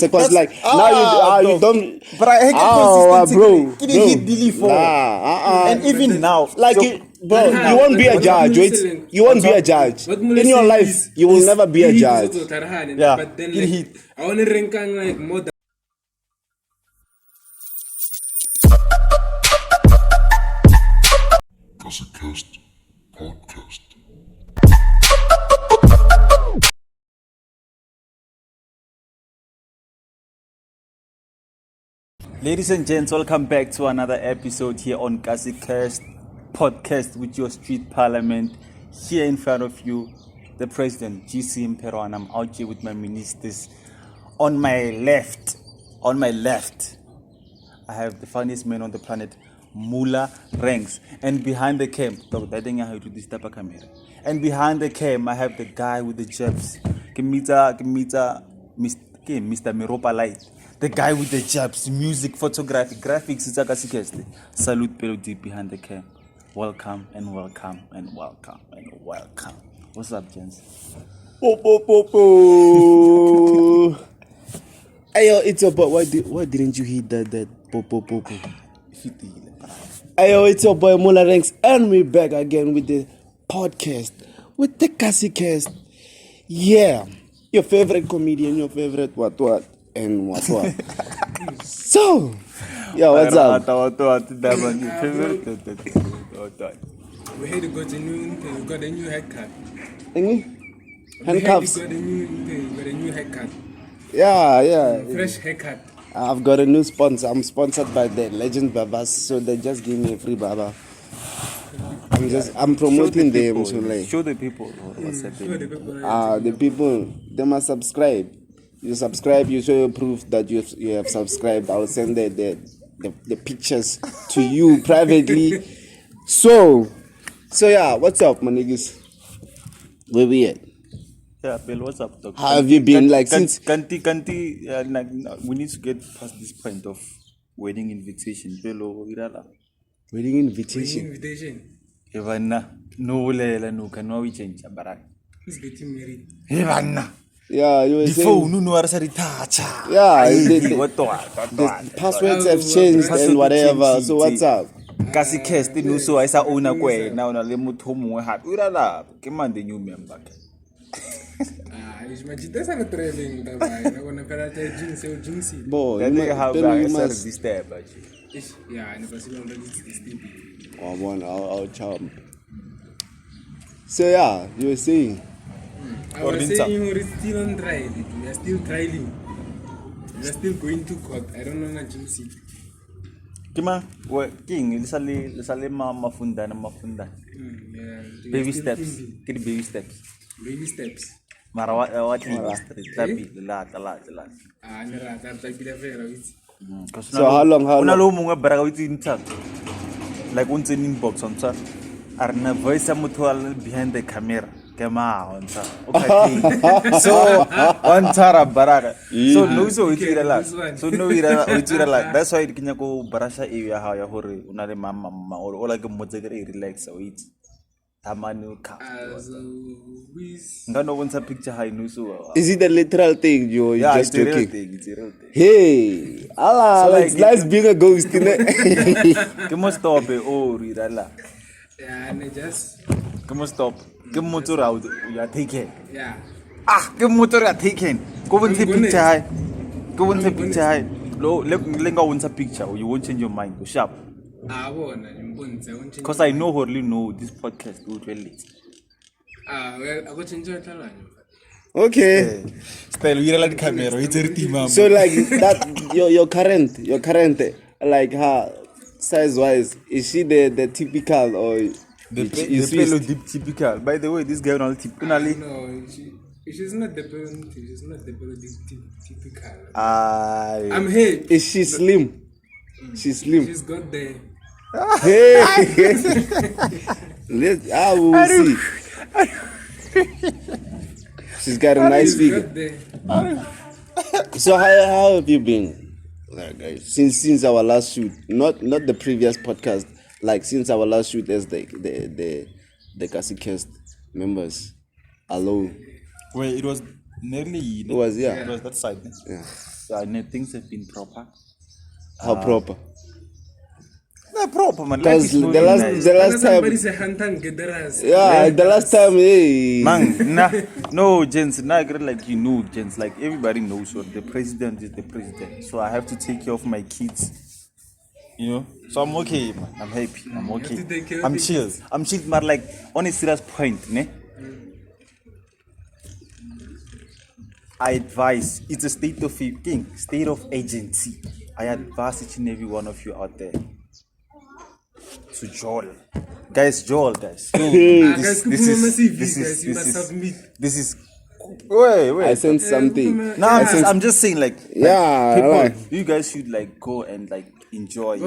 Because like now you don't. But I had consistency, bro. hit Billy for, and even now, like bro, you won't be a judge. Wait, you won't be a judge in your life. You will never be a judge. Yeah, but then it hit. I want to rank like more than. Cast podcast. Ladies and gents, welcome back to another episode here on Cast podcast with your street parliament. Here in front of you, the president, Jcole, and I'm out here with my ministers. On my left, I have the funniest man on the planet, Mula Ranks. And behind the cam, and behind the cam, I have the guy with the jabs, Mr. Miropa Light. The guy with the jabs, music, photography, graphics, it's a Salute Pelody behind the cam. Welcome and welcome and welcome and welcome. What's up, gents? Hey yo, it's your boy. Why didn't you hit that po? Hey yo, it's your boy Mula Ranks, and we're back again with the podcast, with the Cast. Yeah, your favorite comedian, your favorite what, and what. So, yeah, what's up? We had to go to we got a new haircut. Handcuffs. We got a new haircut. Yeah. Fresh haircut. I've got a new sponsor. I'm sponsored by the Legend Babas, so they just give me a free baba. I'm promoting them. So like, show the people what's happening. The people, they must subscribe. You subscribe, you show proof that you have subscribed. I'll send the pictures to you privately. So yeah, what's up, my niggas? Where we at? Yeah, Bill, what's up, Doc? How have you been since? Kanti, we need to get past this point of wedding invitation. Wedding invitation. Evana, no lela no kanwa we change barak. Who's getting married? Evana. Yeah, you were saying. Yeah, the passwords have changed and whatever. So what's up? Kasi cast no so I sa una kwe na una le motho mongwe hape. Urala ke man the new member. That's not traveling. I want to pay attention to Jinxie. Boy, you must disturb. Yeah, I never see one that is disturbing. Oh, one, our charm. So yeah, you were saying. I was saying we're still on trial. We are still trialing. We are still going to court. I don't know Jinxie. Kima, king, lisale mafunda. Baby steps. Kid baby steps. Baby steps. Mara what tapi la. So how long? Una lo mongwe baraka witsi intsa. Like unse inbox on sa. Arna voice motho behind the camera. Okay. So one tara baraka. So no so it's like. So no it's like. That's why it kinya ko barasha area how ya hore una le mama or like motsegere relax so it. Tamanu ka. Ngano wants a picture high no so. Is it a literal thing you're just joking? It's a real thing. Hey, Allah, so like, let's being a ghost in it. Come on, stop it. Oh, Rirala. Yeah, and just. Come on, stop. Come motor out. You are taken. Yeah. Come motor are taken. Go and take picture high. Go and take picture high. Lenga wants a picture. You won't change your mind. Go sharp. Because I only know this podcast will relate. Well, I got to enjoy it. Okay. Style we like camera. It's a team. So like that, your current, like her size wise, is she the typical or the typical? By the way, this guy not typical. No, she's not the typical. I'm here. Is she slim? She's slim. She's got the. Hey. We'll see. She's got a nice figure. So how have you been, since our last shoot? Not the previous podcast. Like since our last shoot as the Cast members alone. Well, it was nearly. It was It was that side. Yeah. I know things have been proper. How proper? Not proper, man. Because the last time, somebody's a hunter and gatherers. yeah, the last time, hey, Man, no, gents, now I get like gents, like everybody knows what the president is the president. So I have to take care of my kids. So I'm okay, man. I'm happy. I'm have to take care okay. of I'm your chill. I'm chill, but like on a serious point, ne? I advise, it's a state of agency. I advise each and every one of you out there to Jcole. Guys. This is wait. I sent something. No, I'm just saying, like Yeah, people, right. you guys should like go and like enjoy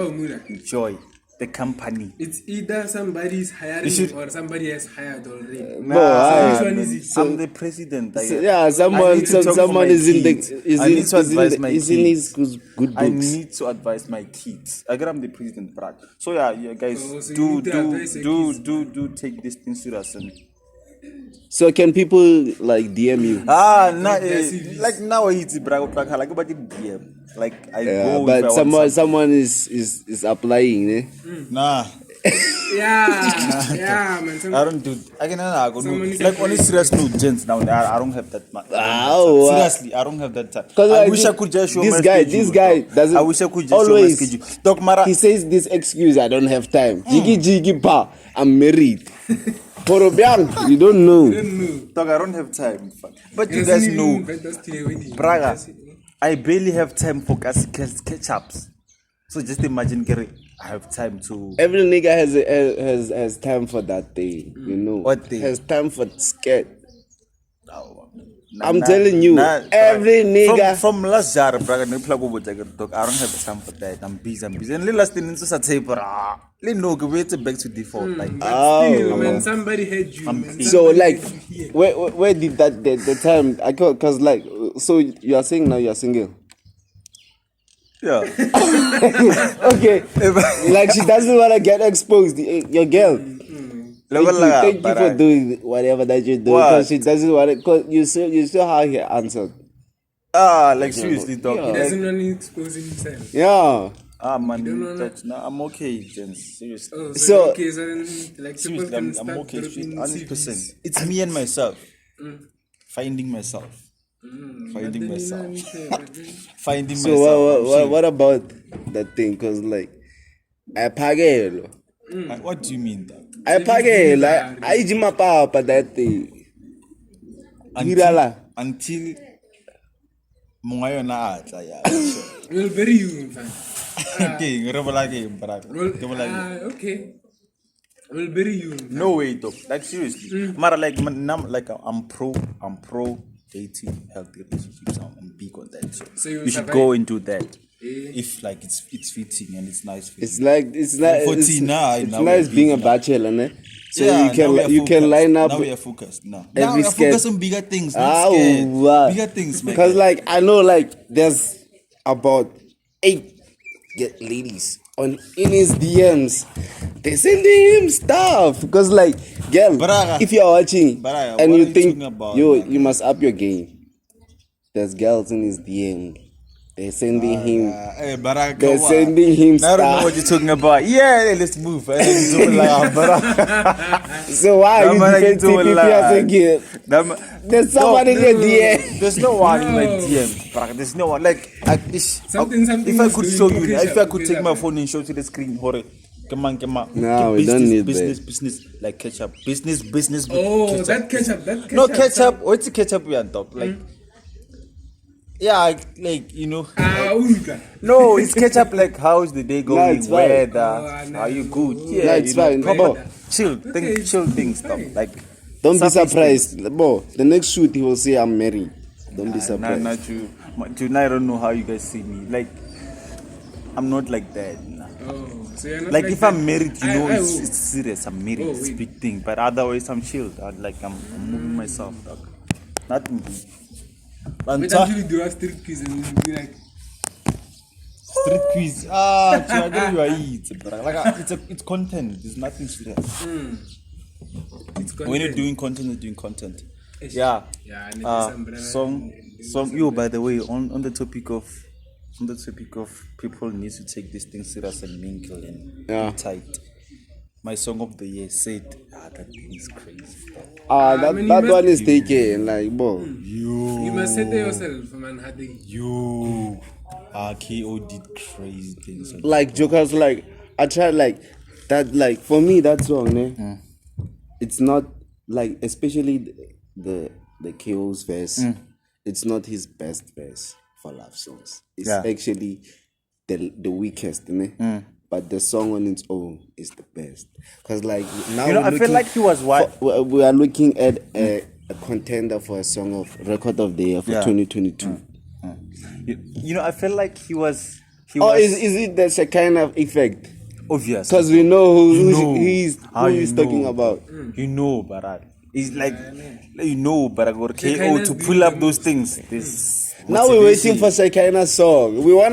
the company. It's either somebody's hiring or somebody has hired already. Nah, Which one is it? I'm the president. Like, yeah, I someone need to talk for someone my is in the kids. I need to advise my is in his good I books. need to advise my kids. I got I'm the president, Brad. So yeah, guys, So you need to advise your kids. do take this thing serious. So can people like DM you? Like now it's like about the DM. Like I Yeah, go, but if I want someone is applying, eh? Nah, Yeah, man. I don't do. I can go. Someone is Like on a serious note, gents. Now I don't have that much. Seriously, I don't have that time. Because I like wish I could just show this my guy, schedule, this guy dog. doesn't. I wish I could just always, show my schedule. Dog Mara, he says this excuse, I don't have time. Jiggy pa, I'm married. Porobiang, you don't know. dog, I don't have time. But you guys know, Braga, I barely have time for catch-ups. So just imagine, Gary, I have time to. Every nigga has time for that day, you know. What day? Has time for scared. I'm telling you, every nigga. From last year, Braga, I don't have time for that. I'm busy. And the last thing is to say, no, go back to default. Like, Still, man, somebody had you. Man. So Somebody like, had you here. where did that the time? Cause like, so you are saying now you are single. yeah. Okay, like she doesn't want to get exposed. Your girl. Thank you for doing whatever that you're doing. Because she doesn't want to. Cause you still have her answered. Like seriously, dog. He doesn't want to expose himself. Yeah. Man, know that? I'm okay, gents. Seriously. Oh, So- okay, so then, like, people Seriously, can I'm start okay. dropping 100%. CVs. It's me and myself. Finding myself. Finding But then, myself. but then- Finding So myself. what about that thing? Cause like, I pagelo. What do you mean, dog? I pagelo. I jima papa that thing. Hirala. Until Mungayona atla, yeah. We'll bury you, in fact. Okay, Okay. We'll bury you. no way, dog. Like seriously, Mara, like I'm pro dating, healthy relationships. I'm big on that. So you you should survive? go into that. If like it's fitting and it's nice. It's like it's now nice we're being a busy. bachelor, ne? So Yeah, you can line up. Now we are focused. Now every we are scared- focused on bigger things. Not scared. Wow. Bigger things, man. Because like I know like there's about 8 ladies in his DMs. They sending him stuff. Because like, girl, Braga. if you're watching Braga, and what you are you think talking about, yo, man? you must up your game. There's girls in his DM. They're sending him. Hey, Baraka, They're sending him I don't know what stuff. you're talking about. Yeah, let's move. So why are you defending people as a girl? There's someone in your DM. There's no one in my DM. Baraka. There's no one. Like, Something if I is could doing show you, cookies if I up, could cookies take up, my man. phone and show to the screen, hore. Come on. No, we don't need business, like ketchup. Business. with Oh, ketchup. that ketchup. No ketchup. What's the ketchup we are talk? Like, yeah, like you know. Uga. No, it's ketchup. Like, how's the day going? it's fine. Weather? no, Are you good? no. Yeah, No, it's you know, fine. proper Bro. chill, Okay, chill things, fine. stuff. Like, Don't be surface surprised. Bro, the next shoot he will say I'm married. Don't be things. surprised. Not you. I don't know how you guys see me. Like, I'm not like that. Nah. Oh, so you're not Like, if that. I'm married, you know, I it's, will. it's serious. I'm married. Oh, It's a wait. big thing. But otherwise, I'm chill. I'm moving myself, dog. Nothing big. Wait Banta, until you do a street quiz and you'll be like, street quiz. I get you are it, bro. Like, it's content. It's nothing serious. it's When you're content. doing content, you're doing content. Ish. Yeah. Yeah, I need some brand. So yo, by the way, on the topic of people need to take this thing serious and mingle and Yeah. be tight. My song of the year, Sete. That thing is crazy. That man, you that must- one is taken, like, bro. You must set yourself, man. Hadi. Yo, KO did crazy things. Like jokers, like I tried like that, like for me that song, it's not like, especially the KO's verse. It's not his best verse for love songs. It's actually the weakest, but the song on its own is the best. Cause like now I feel like he was we are looking at a contender for a song of record of the year for 2022. I feel like he was. Is it the Shekinah effect? Obvious. Because we know who How he's you talking know, about. Barat. It's like, Barat or KO to pull up those things. This Now we're waiting for Shekinah's song. We're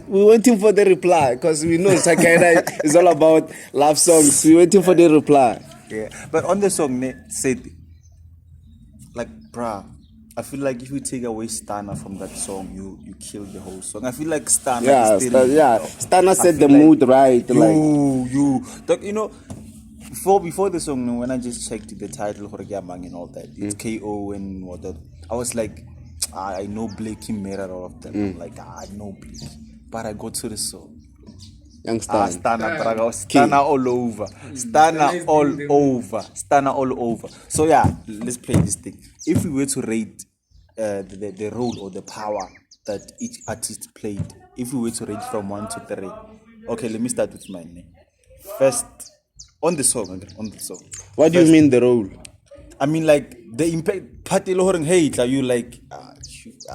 waiting for the reply because we know Shekinah is all about love songs. We're waiting for the reply. Yeah, but on the song, said, like, bruh, I feel like if you take away Stana from that song, you kill the whole song. I feel like Stana is still... Stana set the mood right. Before the song, when I just checked the title, Horegiamang and all that, it's KO and what that, I was like, I know Blakey made all of them. I'm like, I know Blakey. But I go to the song. Young Stan. Stana all over. Stana all over. So yeah, let's play this thing. If we were to rate the role or the power that each artist played, if we were to rate from 1 to 3, okay, let me start with mine. First, on the song. What do you mean the role? I mean, like the impact. Party lohoreng hate. Like you like.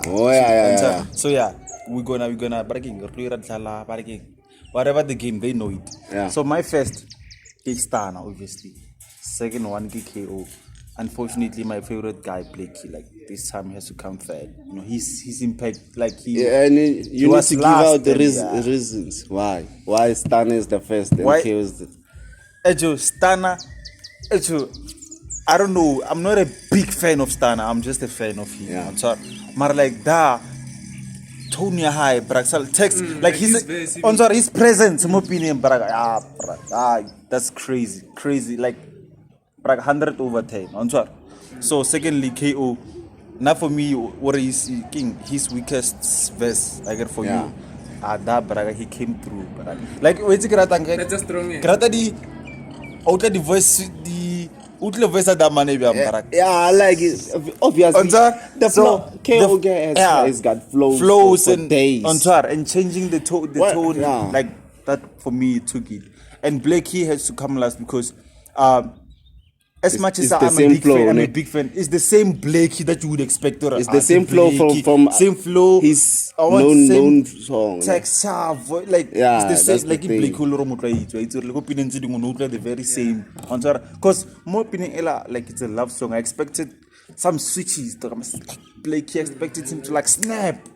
Yeah. So yeah, we're gonna bargaining. Whatever the game, they know it. Yeah. So my first is Stana, obviously. Second one, KO. Unfortunately, my favorite guy, Blakey, like this time has to come third. His impact, like he. Yeah, and you need to give out the reasons why Stana is the first and KO is the. Stana, I don't know. I'm not a big fan of Stana. I'm just a fan of him. Yeah. I'm sorry. But like that, Tony High, Braxal text, like his presence, my opinion, that's crazy. Like, 100 over 10. I'm sorry. So secondly, KO. Now for me, what is his weakest verse? I get for you. That braga he came through. Like wait, That's a strong. the voice of that man. Yeah, like obviously the flow. KO has got flows and days. And changing the tone, like that for me took it. And Blakey has to come last because as much as I'm a big fan, it's the same Blakey that you would expect. It's the same flow from same flow. His known song. Text, like it's the same. Like in Blakey, it's like opinion the very same. Because my opinion, like it's a love song. I expected some switches. Blakey expected him to like snap,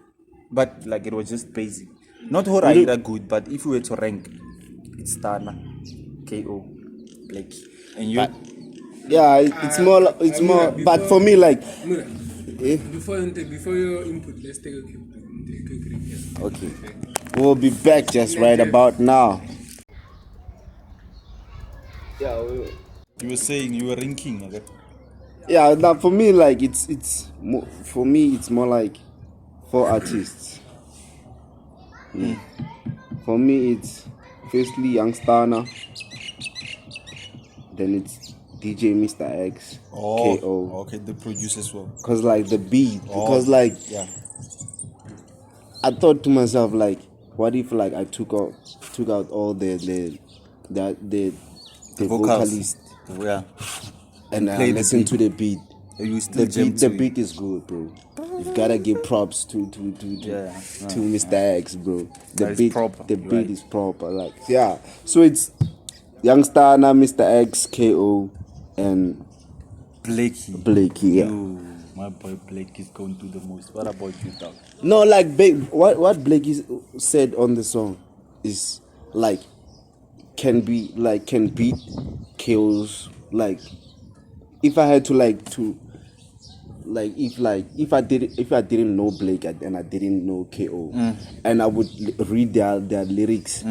but like it was just basic. Not Horaira good, but if we were to rank, it's Stana, KO, Blakey, and you. Yeah, it's more. But for me, like. Before your input, let's take a quick break. Okay. We'll be back just right about now. Yeah. You were saying you were ranking, okay? Yeah. Now for me, like it's more, for me it's more like 4 artists. For me, it's firstly Young Stana. Then it's DJ Mr. X, KO. Okay, the producer as well. Cause like the beat, because like I thought to myself like, what if like I took out all the vocalist, and I listen to the beat. The beat is good, bro. You've gotta give props to Mr. X, bro. The beat is proper, like So it's Young Stana, Mr. X, KO, and Blakey. My boy Blake is going to the most. What about you, dog? No, like what Blakey said on the song is like can beat KO's, like if I had to if I didn't know Blake and I didn't know KO, and I would read their lyrics,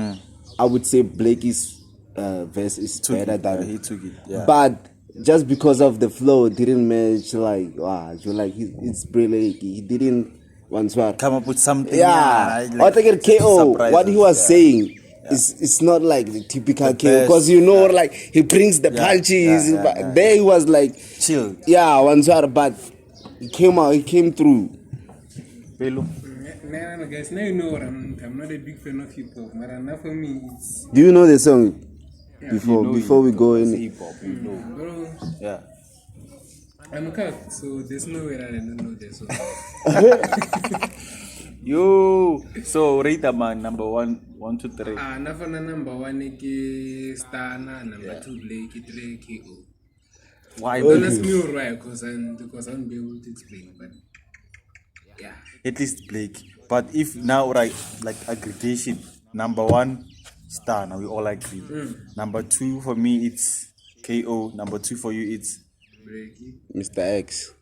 I would say Blake's verse is better than he took it. Yeah. But just because of the flow, it didn't match. It's brilliant. He didn't once come up with something. Yeah, I think it KO. What he was saying. It's not like the typical KO because he brings the punches. There he was like chill. Yeah, but he came through. Pelo. Guys, now you know what I'm not a big fan of hip hop, but enough for me it's. Do you know the song before we go in? Hip hop, Bro. Yeah. I'm cut, so there's no way that I don't know this song. Yo, so rate a man number 1, 1, 2, 3. Nafana number 1 is Stana, number 2 Blake, 3 KO. Why? Don't ask me why, because I won't be able to explain, but yeah. At least Blake. But if now like aggregation, number 1 Stana, we all agree. Number 2 for me it's KO. Number 2 for you it's Blakey. Mr. X.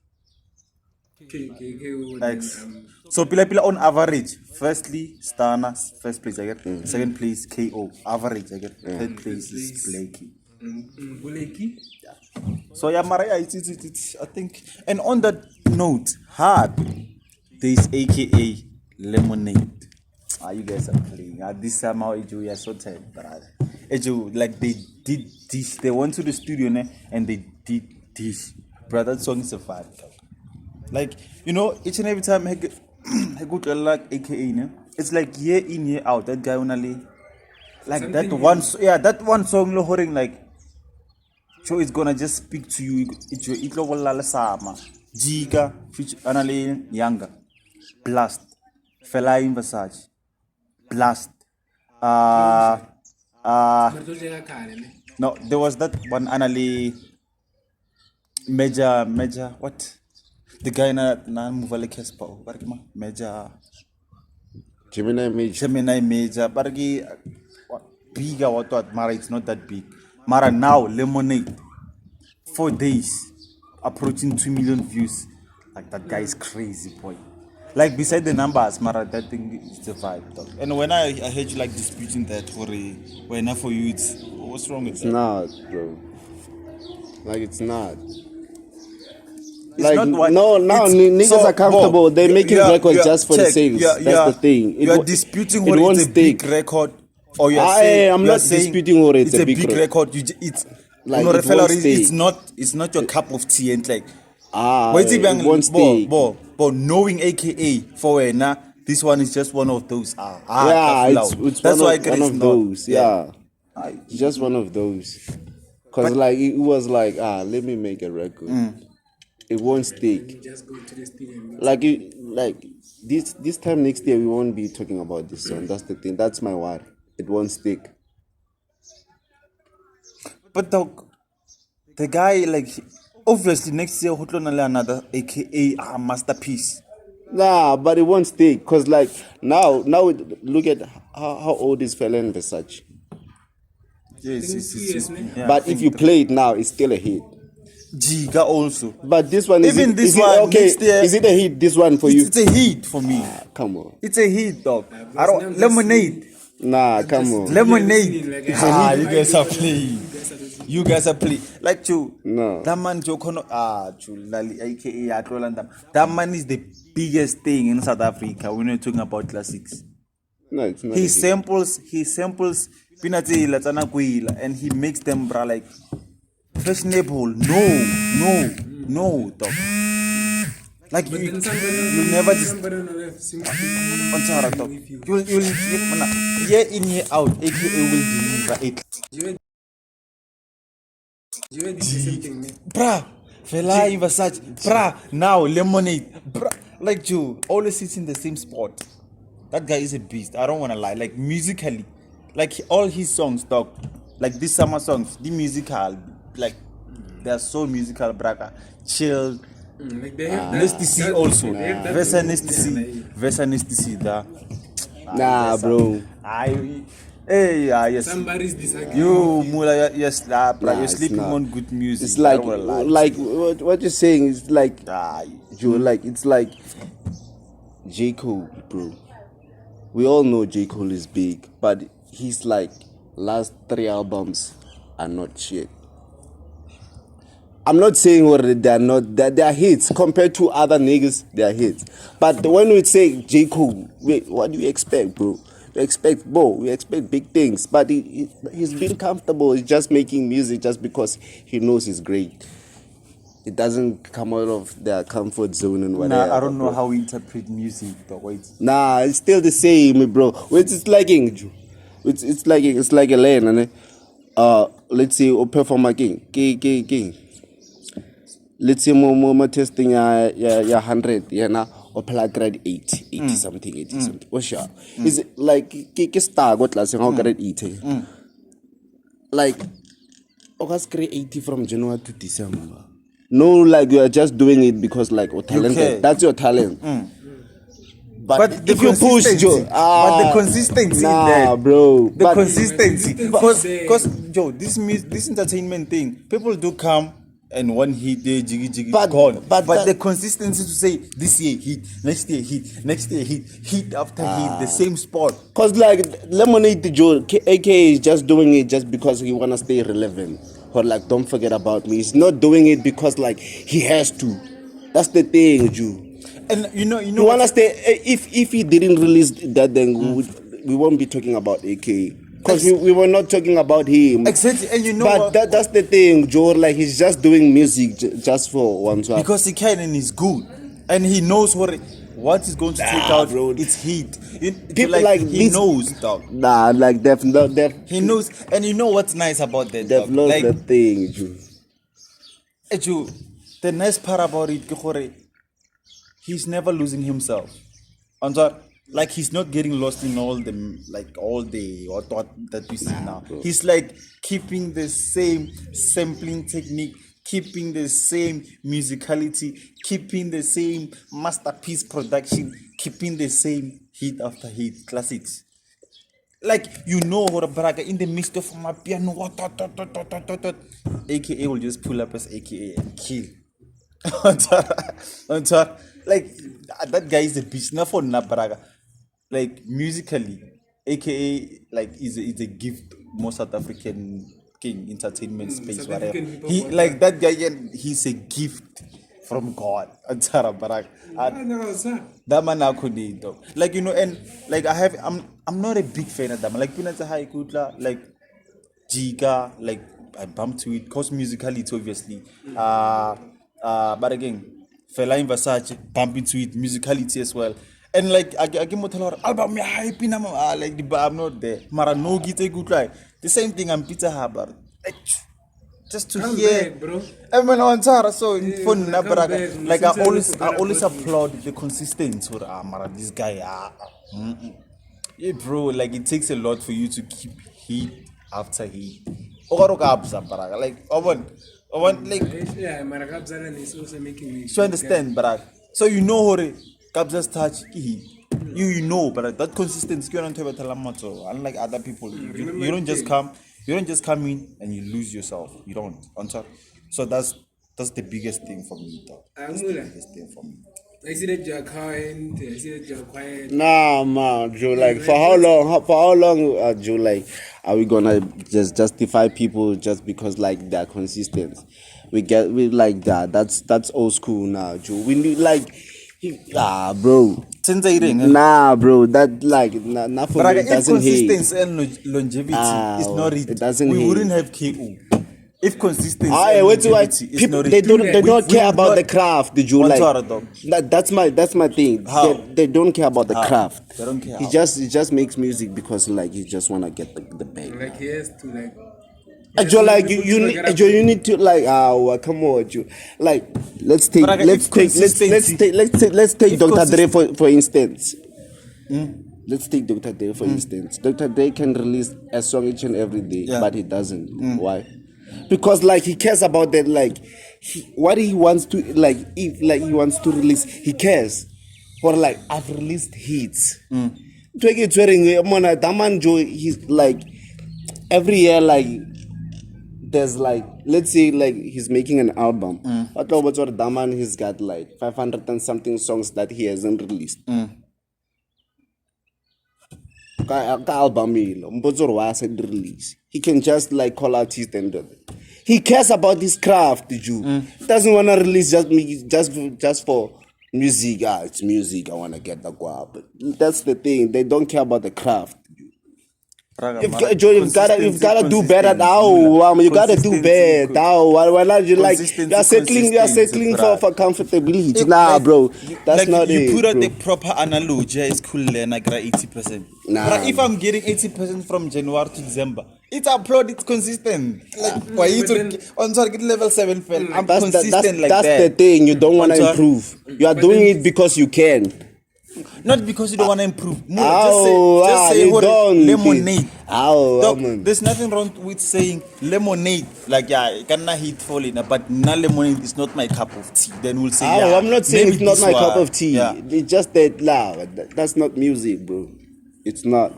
KO. X. So pila on average. Firstly, Stana, first place I get. Second place KO. Average I get. Third place is Blakey. Blakey? Yeah. So yeah, Maria, it's I think. And on that note, hard. There's AKA Lemonade. You guys are playing. This somehow you are so tired, brother. Like they did this. They went to the studio and they did this. Brother, that song is a vibe. Like, each and every time I go to like AKA, it's like year in, year out. That guy only like something that one song like so it's gonna just speak to you. It's your sama. Giga, future anale younger. Blast. Fela in Versace. Blast. No, there was that one anale major what? The guy na muvale kespa major Gemini major bargi bigger what Mara, it's not that big. Mara now Lemonade 4 days approaching 2 million views. Like that guy is crazy, boy. Like beside the numbers, Mara, that thing is the vibe, dog. And when I heard you like disputing that for you, it's what's wrong with It's that? not, bro. Like it's not. It's Like not what, no, niggas are comfortable. They're making records just for the sales. That's the thing. You are disputing it what won't it's a big record, or you are saying I'm not disputing what it's a big record. It's like it's not your cup of tea and like it won't stay. But knowing AKA for this one is just one of those. It's that's why one of those. Yeah, it's just one of those. Cause like it was like let me make a record. It won't stick. Just go to the studio. Like this time next year we won't be talking about this song. That's the thing. That's my word. It won't stick. But the guy like obviously next year he'll another AKA masterpiece. Nah, but it won't stick. Cause like now look at how old is Fela and Versace. Yes. Yeah, but if you play it now, it's still a hit. Giga also. But this one is even it, this is one it, okay. Next year, is it a hit? This one for you? It's a hit for me. Come on. It's a hit, dog. I don't Lemonade. Nah, come on. Lemonade. You guys are playing. You guys are playing. Like you. No. That man Jokono AKA Atrolandam. That man is the biggest thing in South Africa when you're talking about classics. No, it's not. He samples Pinati Latana Kuila and he makes them like fashionable. No, dog. Like you never just on Tara dog. You'll year in year out, AKA will deliver it. You the same thing, man. Bruh, Fela in Versace, bruh, now Lemonade, bruh, like you always sits in the same spot. That guy is a beast. I don't wanna lie. Like musically, like all his songs, dog. Like these summer songs, the musical, like they are so musical, braka. Chill. Like they have Nesty also. Versa Nesty. That. Nah, bro. Hey, yes. Somebody's disagreeing. You, Mula, yes, bruh. Nah, You're it's sleeping not. on good music. It's like I don't wanna lie. what you're saying is like Ah, Joe, like it's like Jcole, bro. We all know Jcole is big, but he's like last 3 albums are not shit. I'm not saying they're not that they're hits compared to other niggas, they're hits. But when we say Jcole, wait, what do you expect, bro? We expect big things. But he's been comfortable. He's just making music just because he knows he's great. It doesn't come out of their comfort zone and whatever. nah, I don't know bro. how we interpret music, but wait. Nah, it's still the same, bro. It's like it's like a lane, and let's say o perform again. Let's say more testing ya 100, yeah na or play grade 80 something, 80 something. What's sure? Is it like ke star got last how grade 80? Like August grade 80 from January to December. No, like you are just doing it because like you're talented. care. That's your talent. But the if you push consistency- Joe, but the consistency nah, there. bro. The consistency, Consistency. because Joe, this entertainment thing, people do come and one hit there, jiggy, But- gone. but But that- the consistency to say this year hit, next year hit after hit, the same spot. Cause like Lemonade Joe, aka is just doing it just because he wanna stay relevant. Or like don't forget about me. He's not doing it because like he has to. That's the thing, Joe. And you know, You wanna stay? If he didn't release that, then we won't be talking about aka. Cause we were not talking about him. Exactly, and you know But what? that's the thing, Joe. Like he's just doing music just for one swap. Because he can and he's good, and he knows what he's going to take out. bro. It's heat. People like he this- knows, dog. Nah, like they've He knows, and you know what's nice about that? Dog? lost Like, the thing, Joe. Joe, the nice part about it, ke gore, he's never losing himself. And so, like he's not getting lost in all the what that we see now. bro. He's like keeping the same sampling technique, keeping the same musicality, keeping the same masterpiece production, keeping the same hit after hit classics. Like you know what Braga in the midst of my piano, AKA will just pull up as AKA and kill. Like that guy is a beast. Not for Braga. Like musically, AKA like is a gift. Most South African king entertainment space, South whatever. African people He want like that guy. He's a gift from God. Braga. No, sir. That man I could need though. Like you know, and like I'm not a big fan of them. Like Pinata High Kutla, like Giga, like I bump to it, cause musically it's obviously. But again, Fela in Versace, bump into it, musicality as well. And like I give me album me hype in like but I'm not there. Mara no guitar good like the same thing I'm Peter Haber. Like, just to Come hear back, bro. I'm on Tara, so for come Nabraga, back. like I Since always I'm applaud the consistency. Or Mara, this guy, yeah, bro. Like it takes a lot for you to keep heat after heat. Like I want like Yeah, Maragabzalan is also making me. you understand, Barak. So you know how Kabza's touch heat. You know, but that consistency you don't have a talamato. Unlike other people, you don't just come. You don't just come in and you lose yourself. You don't. So that's the biggest thing for me, though. That's the biggest thing for me. I see that you're kind. I see that you're quiet. Nah, man, Joe. Like for how long, Joe? Like, are we gonna just justify people just because like they're consistent? We like that. That's old school now, Joe. We need like, bro. Nah, bro. That like not for But me. if It doesn't hate. consistency and longevity is not it, it doesn't we hate. wouldn't have KO. If consistency Aye, and wait till longevity is people not they it, don't we care would about not- the craft. Did you One like Tara, dog. that's my thing. How? They don't care about the How? craft. They don't care He how. just makes music because like he just wanna get the bag. Like he has to like. Joe, like you need to like come on, Joe. Like let's take But let's if take consistency- let's take if Dr. Dre consist- for instance. Let's take Dr. Dre for instance. Dr. Dre can release a song each and every day, Yeah. but he doesn't. Why? Because like he cares about that, like what he wants to like if like he wants to release, he cares. Or like I've released hits. it's wearing Daman Joe, he's like every year, like there's like, let's say like he's making an album. But what's what Daman, he's got like 500 and something songs that he hasn't released. Album release. He can just like call artist and he cares about his craft, Jew. He doesn't want to release just for music. It's music. I want to get the guap. But that's the thing. They don't care about the craft. You've got to do better now. You got to do better now. Why not you like you're settling for comfortability? Nah, bro, that's like not you it. put out bro. the proper analogy. It's cool, and I got 80%. Nah. But if I'm getting 80% from January to December, it's upload. It's consistent. Like why you on target level 7 fell? I'm consistent like that. That's the thing. You don't want to improve. You are doing it because you can. Not because you don't want to improve. Just say you don't. lemonade. Dog, Man. there's nothing wrong with saying lemonade. Like, yeah, it cannot hit falling, but lemonade is not my cup of tea. Then we'll say, yeah. I'm not saying maybe it's not my cup of tea. Yeah. It's just that, that's not music, bro. It's not.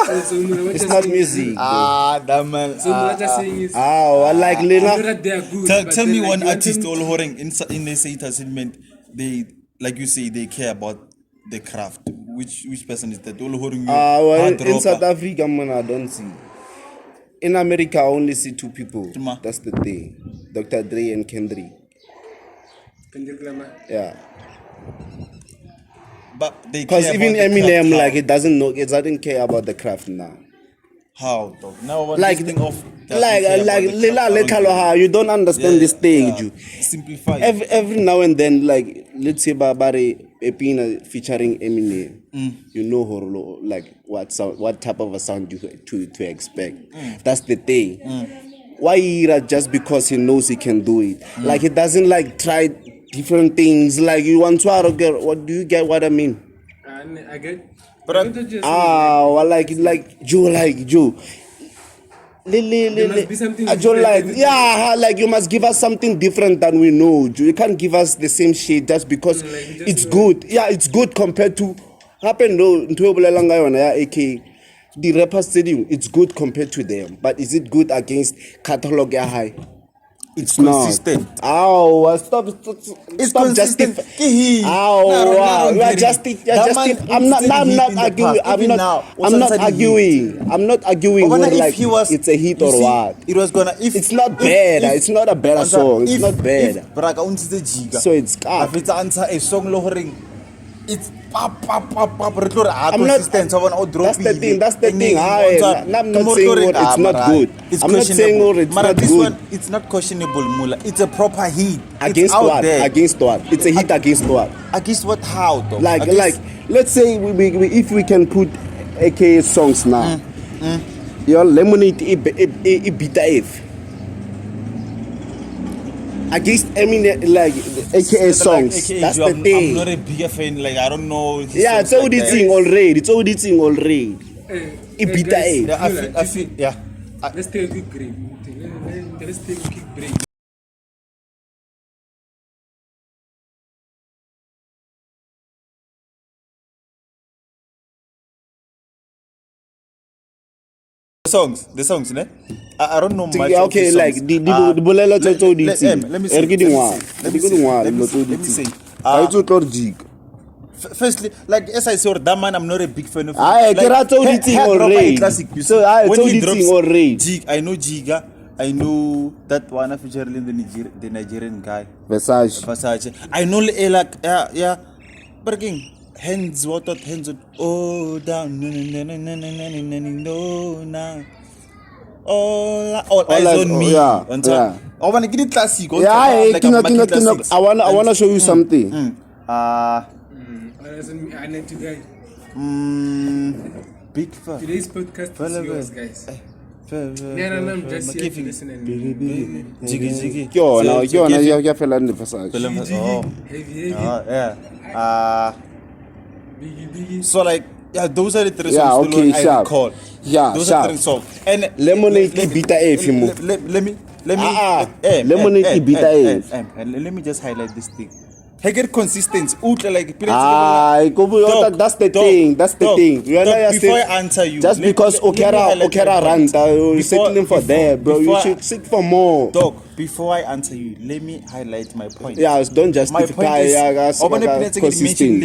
It's not music. That man. So what I'm saying is, I like I know Lena. that they are good. but Tell then, me like, one you want artist them- all holding in the Sete segment. They, like you say, they care about the craft. Which person is that? All holding In South Africa, man, I don't see. In America, I only see two people. Tuma. That's the thing. Dr. Dre and Kendrick. Kendrick Lamar. Yeah. But they Because care even about the Eminem, craft. like, it doesn't care about the craft now. How, dog? Now one Like, listing of you don't understand this thing, Ju. Simplify. Every now and then, like, let's say Barbary Epina featuring Eminem, you know her, like what type of a sound to expect. That's the thing. Why Ira just because he knows he can do it? Like he doesn't like try different things. Like you want to get what do you get what I mean? I get. But I get what you're saying, like Joe. must be something Joe, different. like you must give us something different than we know. Joe. You can't give us the same shit just because Like, you just it's know. good. Yeah, it's good compared to happen though. AK the rappers stadium. It's good compared to them, but is it good against catalog high? It's consistent. Not. Stop consistent. justifying. You are just. I'm not arguing But whether, if like he was, it's a hit you or see, what. It was gonna. If It's not bad. It's not a better song. It's not bad. If Braga untise jiga. So it's If it's answer a song lohering, it's pop. I'm not. Consistent. That's the thing. I'm not saying it's not good. I'm not saying it's not this good. one, it's not questionable, Mula. It's a proper hit. Against it's out what? there. Against what? It's a hit against what? Against what? How though? Like, Against- let's say if we can put AKA songs now. Your lemonade beta F. Against Eminem, like AKA songs. AKA, That's the I'm thing. not a big fan. Like I don't know. his Yeah, it's songs like that. auditing already. Beta guys, F. Yeah, I feel. Yeah. Let's take a quick break. Let's take a quick break. The songs, ne? I don't know much. Yeah, of okay, his like songs. the bolelo tsa auditing. Let me say. Firstly, like as I said, that man, I'm not a big fan of. Aye, like, get out auditing Head Rapper already. a classic. You So, see, aye, it's when he auditing drops already. I know Jiga. I know that one featuring the Nigerian guy. Versace. I know like yeah. But again, hands what hands oh down no now. All eyes like, on me. yeah, On top. yeah. I wanna get it classic. Yeah, I wanna show you something. I need to guys. Big fuck. Today's podcast is yours, guys. No, I'm just here to listen and Jiggy. You're feeling the Versace. heavy. Yeah. Biggie. So like, yeah, those are the three Yeah, songs okay, I sharp. recall. Yeah, those sharp. are three songs. And Lemonade beta F, mo. let me Lemonade beta F. let me just highlight this thing. I get consistency. Like that's the thing. That's the thing. Before I answer you, just because Okera ranta, you're settling for that, bro. You should seek for more. Dog, before I answer you, let me highlight my point. Yeah, don't justify. My point is, consistent.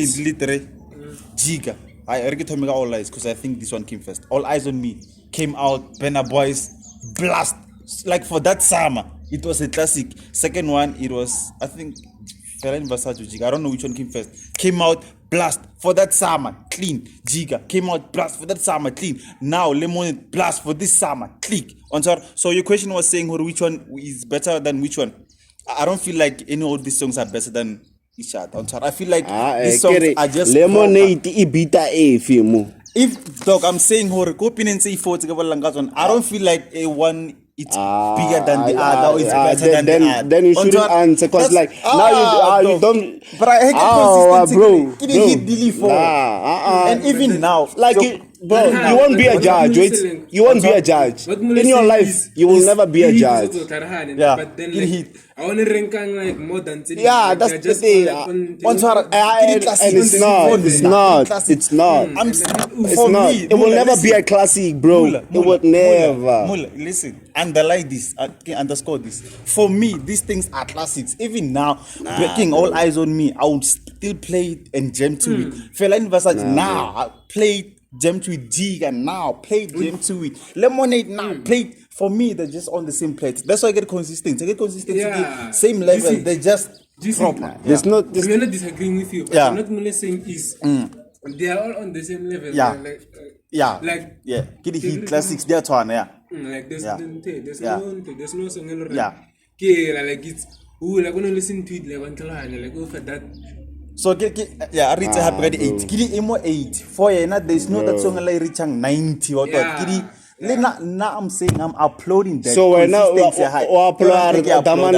Giga. I already told me all eyes because I think this one came first. All Eyes on Me came out. Benna Boys blast. Like for that summer, it was a classic. Second one, it was, I think, Feline Versace Giga. I don't know which one came first. Came out blast for that summer, clean. Giga came out blast for that summer, clean. Now Lemonade blast for this summer, click. So your question was saying which one is better than which one? I don't feel like any of these songs are better than each other. I feel like these songs are just Lemonade ibita film. If dog, I'm saying go opinion say I don't feel like a one it's bigger than the other, or it's better than the other. Then you shouldn't answer because like now you don't. But I hate consistency, bro. And even now, like bro, you won't be a judge. Wait, you won't be a judge in your life. You will never be a judge. Yeah, but then like, I want to rank like more than 10. Yeah, that's the thing. And it's not. It will never be a classic, bro. It would never. Listen, underline this, underscore this. For me, these things are classics. Even now, breaking All Eyes on Me, I would still play it and jam to it. Feline Versace now, I played jam to it. Giga now, played jam to it. Lemonade now, played. For me, they're just on the same plate. That's why I get consistent. Same level. They're just proper. There's not. We're not disagreeing with you, but I'm not only saying is they are all on the same level. Get hit classics. That's one. Like there's no song in like it's like when you listen to it like until for that. So I reach a happy 8. Kiri emo 8. For there's no that song like reaching 90 or what. Now I'm saying I'm uploading that. So we're now upload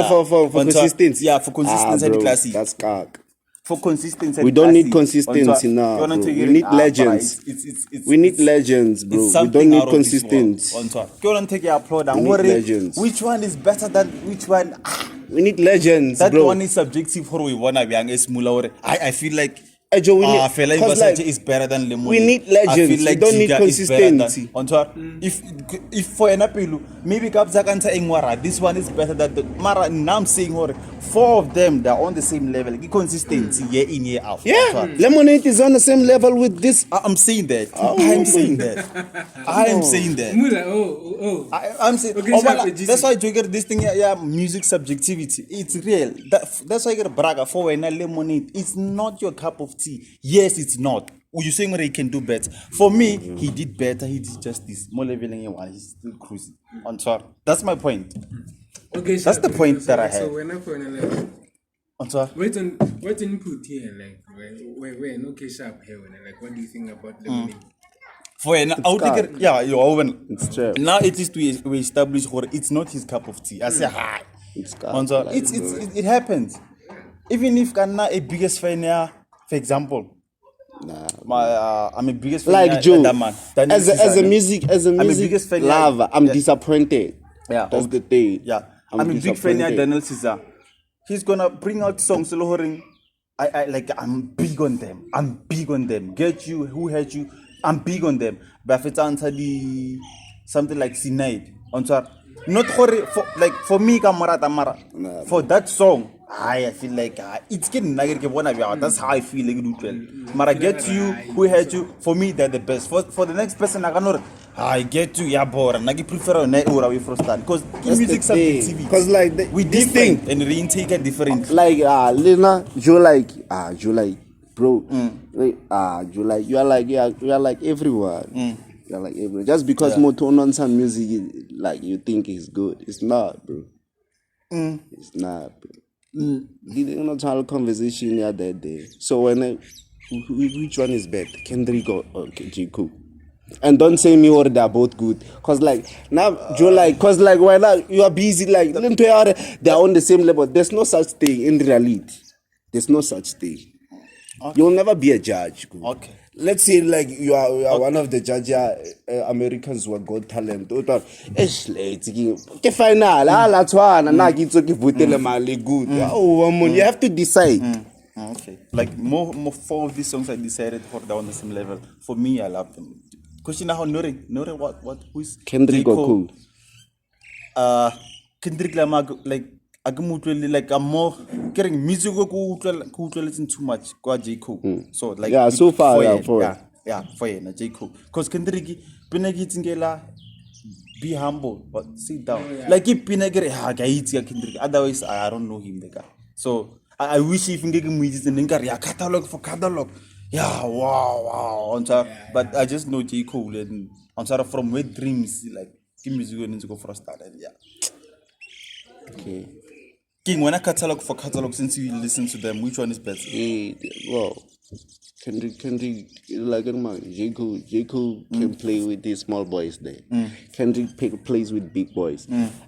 for consistency. Yeah, for consistency and classic. That's cock. For consistency, we don't need consistency now. Bro. We need legends. We need legends, bro. We don't need consistency. Go and take your upload and worry which one is better than which one. We need legends, that bro. That one is subjective for we wanna be young small. I feel like Feline Versace is better than Lemonade. We need legends. Like we don't need consistency. If for an appeal, maybe Kapzakanta Ingwara, this one is better than the Mara. Now I'm saying 4 of them they're on the same level. Consistency year in year out. Yeah, Lemonade is on the same level with this. I'm saying that. I'm saying that. I'm saying that. I'm saying. Okay, that's why you get this thing. Yeah, music subjectivity. It's real. That's why you get braga for when Lemonade. It's not your cup of tea. Yes, it's not. You're saying he can do better. For me, he did better. He did justice. More leveling one. He's still cruising. On top. That's my point. Okay, that's the point that I have. So when I point on top. What input here? Like where no cash up here. Like what do you think about the for an outtake? Yeah, you open. It's true. Now it is to establish it's not his cup of tea. I say hi. It happens. Even if Ghana a biggest fan here, for example. I'm a biggest fan like Joe. As a music lover, I'm disappointed. Yeah, that's the thing. Yeah, I'm a big fan of Daniel Caesar. He's gonna bring out songs. I'm big on them. Get you, who hurt you? I'm big on them. But if it's answer something like Sinai, not for me, Kamara. For that song. I feel like it's getting negative one of you. That's how I feel like it well. Mara get you, who hurt you. For me, they're the best. For the next person, I get you, yeah, bored. And I prefer a net away from stand because music subjectivity. Because like we this thing and reintake it different. Like Lena, you like, bro. You are like everyone. You're like everyone. Just because more tone on some music, like you think is good, it's not, bro. It's not, bro. Did not have a conversation the other day. So which one is better, Kendrick or Jcole? And don't say me or they're both good, cause like now Joe cause like why not you are busy like they're on the same level. There's no such thing in reality. There's no such thing. Okay. You'll never be a judge. Okay. Let's say like you are one of the judges. Americans who are Got Talent. Final. You have to decide. Okay. Like more 4 of these songs I decided for they're on the same level. For me, I love them. Question now, Nore, what, who's Kendrick or Cole? Kendrick like like I'm more getting music ko listen too much kwa Jcole. So like Yeah, so far, yeah, for Jcole. Because Kendrick pinagitsingela be humble but sit down. Like if pinagere Kendrick. Otherwise I don't know him the guy. So I wish if ngeke music and then catalog for catalog. Yeah, wow. But I just know Jcole and I'm sort of from Wet Dreams like give music and to go for a start and yeah. Okay. King, when I catalog for catalog, since you listen to them, which one is better? Well, Kendrick, like Jcole can play with these small boys there. Kendrick plays with big boys.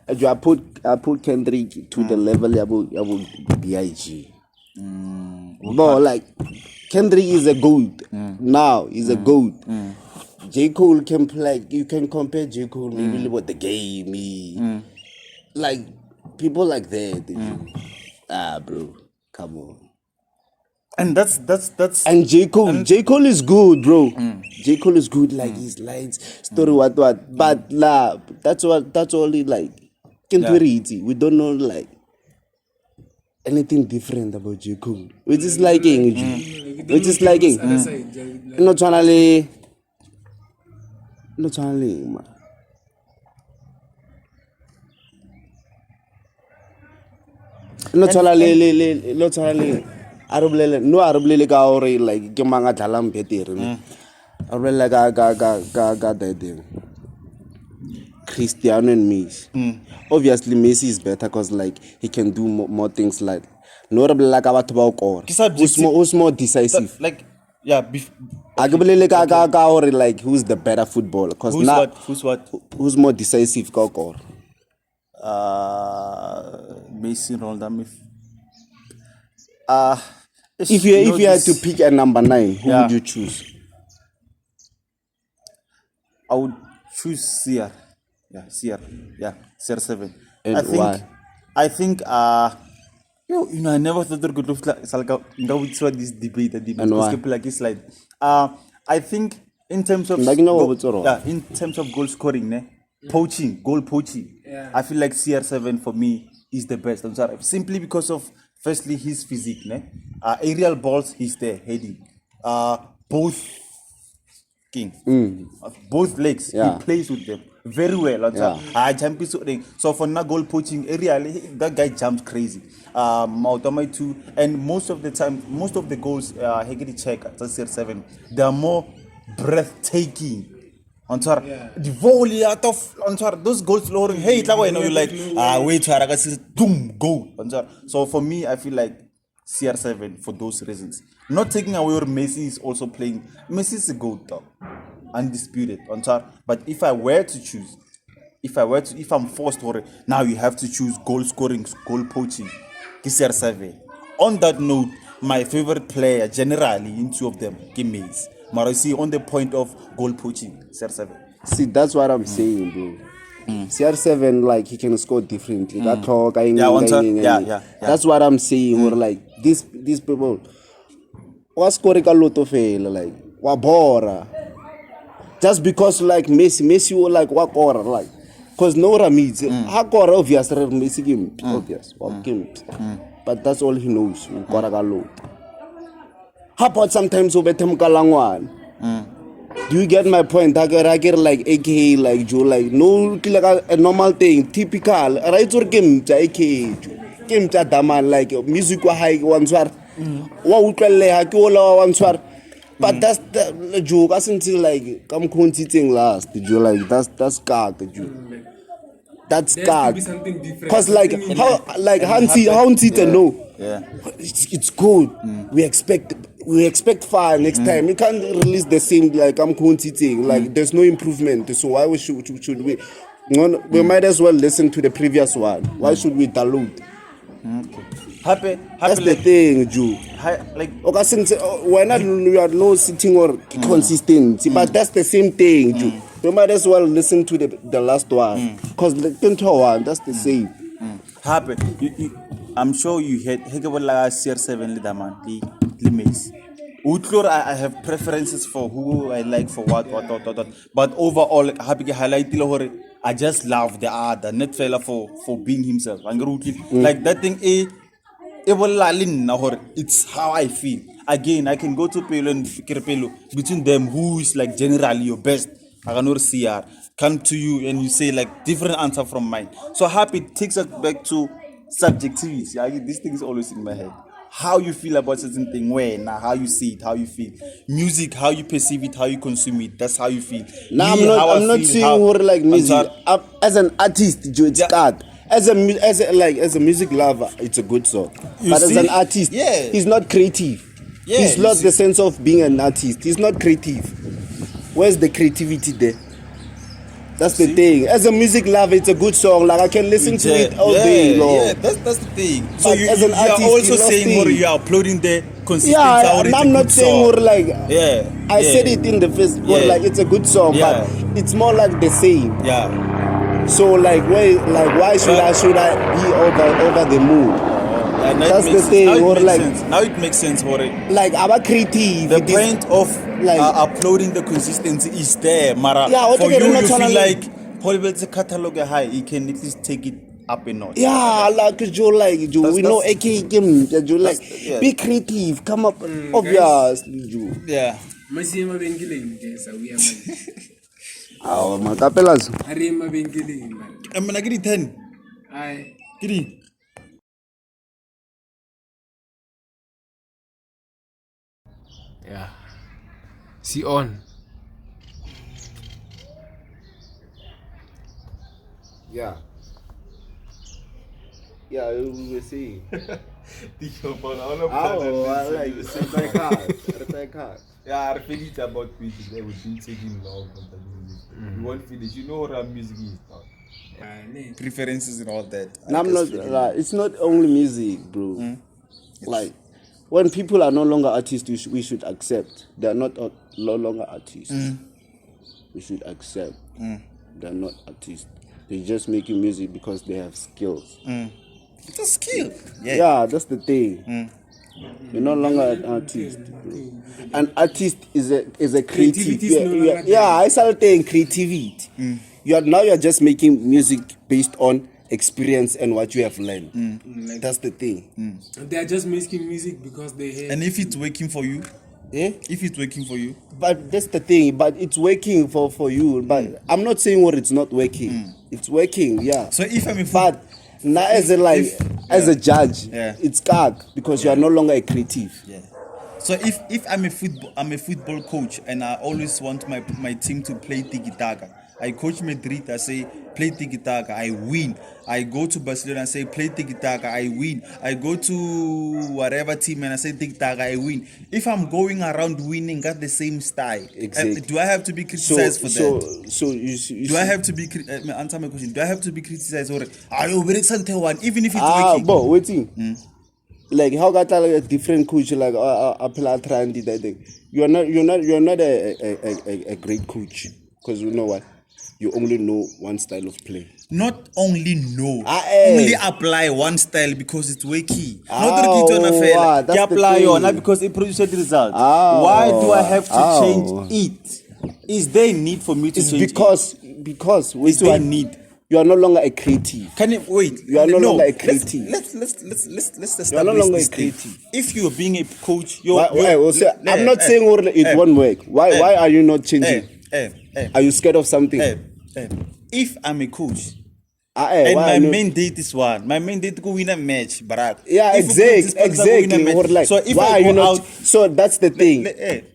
I put Kendrick to the level of B.I.G. But like Kendrick is a goat now. He's a goat. Jcole can play. You can compare Jcole maybe with the game. Like people like that. Bro, come on. And that's And Jcole is good, bro. Jcole is good, like his lines, story, what. But that's all he like. Can't read it. We don't know like anything different about Jcole. We're just liking. We're just liking. Not trying man. Not trying Arable ka ore like ke manga dlalang betere ne. Arable ga that Cristiano and Messi. Obviously Messi is better cause like he can do more things like no arable ka batho ba o who's more decisive. like yeah. Arable ka ore like who's the better footballer cause now who's more decisive ka or Messi Ronaldo. If you had to pick a number 9, who would you choose? I would choose CR. Yeah, CR7. And why? I think I never thought there could look like this debate and why? Like it's like I think in terms of in terms of goal scoring, goal poaching. Yeah. I feel like CR7 for me is the best. I'm sorry, simply because of firstly his physique, aerial balls he's there heading, both both legs he plays with them very well. So for now goal poaching area that guy jumps crazy. Too, and most of the goals he check at CR7 they are more breathtaking. The volley out of those goals lowering. Hey, you're like, wait, boom, go. So for me, I feel like CR7 for those reasons. Not taking away where Messi is also playing. Messi is a goat, though, undisputed. But if I were to choose, if I'm forced for it, now you have to choose goal scoring, goal poaching, CR7. On that note, my favorite player generally in two of them, Messi. Marisi on the point of goal poaching, CR7. See, that's what I'm saying, bro. CR7, like, he can score differently. That's what I'm saying. Or like, these people, what scoring a lot of like, what bora. Just because, like, Messi will like, what bora, like, because Nora means, how bora, obvious, Messi game, obvious, but that's all he knows. How about sometimes over Temkalangwan? Do you get my point? I get like AKA like Joe, like no like a normal thing, typical. Right or game AKA game daman like music wa high one swar. Wa utlele ha ke ola one swar. But that's the joke. I think like come thing last. Joe like that's card Joe. That's card. Cause like how no. Yeah. It's good. We expect far next time. You can't release the same like I'm thing. Like there's no improvement. So why should we? We might as well listen to the previous one. Why should we dilute? Okay. Happy That's the thing, Jew. Okay, since we're not we are no sitting or consistency, but that's the same thing, Jew. We might as well listen to the last one, cause the 21 that's the same. Happy. I'm sure you had CR7 le daman le mace. I have preferences for who I like for what. But overall, I just love the other, not fella for being himself. Like that thing, it's how I feel. Again, I can go to Pelo and Pelo between them who is like generally your best. I cannot see her come to you and you say like different answer from mine. So happy takes us back to subjectivity. This thing is always in my head. How you feel about certain thing, how you see it, how you feel. Music, how you perceive it, how you consume it. That's how you feel. Now I'm not saying more like music. As an artist, it's start. As a music lover, it's a good song. But as an artist, he's not creative. He's lost the sense of being an artist. He's not creative. Where's the creativity there? That's the thing. As a music lover, it's a good song. Like I can listen to it all day long. Yeah, that's the thing. So you as an artist, are also saying you are uploading the consistency. Yeah, and I'm not saying more like. I said it in the first. Like it's a good song, but it's more like the same. Yeah. So why should I be over the moon? That's the thing. Now it makes sense for it. Like our creative. The point of uploading the consistency is there, Mara. Yeah, for you feel like Hollywood's catalog high, you can at least take it up a notch. Yeah, like Joe, we know AK game. Joe, be creative, come up, obviously, Joe. Yeah. We are Capelas. I'm gonna get it 10. Aye. Get it. Yeah. See on. Yeah. Yeah, we were saying. Yeah, I feel it about music. They would be taking long. You won't finish. You know what music is now. Preferences and all that. It's not only music, bro. Like when people are no longer artists, we should accept they are no longer artists. We should accept they are not artists. They're just making music because they have skills. It's a skill. Yeah, that's the thing. You're no longer an artist. Bro. An artist is a creative. I started saying creativity. You're just making music based on experience and what you have learned. That's the thing. They are just making music because they hate. And if it's working for you, if it's working for you, but that's the thing. But it's working for you. But I'm not saying it's not working. It's working. Yeah. So if I'm but now as a judge, it's card because you are no longer a creative. Yeah. So if I'm a football coach and I always want my team to play tiki-taka. I coach Madrid, I say, play tiki-taka, I win. I go to Barcelona and say, play tiki-taka, I win. I go to whatever team and I say, tiki-taka, I win. If I'm going around winning, got the same style. Exactly. Do I have to be criticized for that? So you do I have to be, answer my question, do I have to be criticized for it? Even if it's working? But waiting. Like how got a different coach like Apple that thing. You're not a great coach because you know what? You only know one style of play. Not only know, only apply one style because it's working. Not that's apply on because it produces the result. Why do I have to change it? Is there a need for me to change it? Because is there a need? You are no longer a creative. Can it wait? You are no longer a creative. Let's establish you are no longer this a creative. If you're being a coach, I'm not saying it won't work. Why are you not changing? Are you scared of something? If I'm a coach, and my main date is one. My main date to win a match, Barak. Yeah, exactly. So if why I are you not? out, so that's the thing.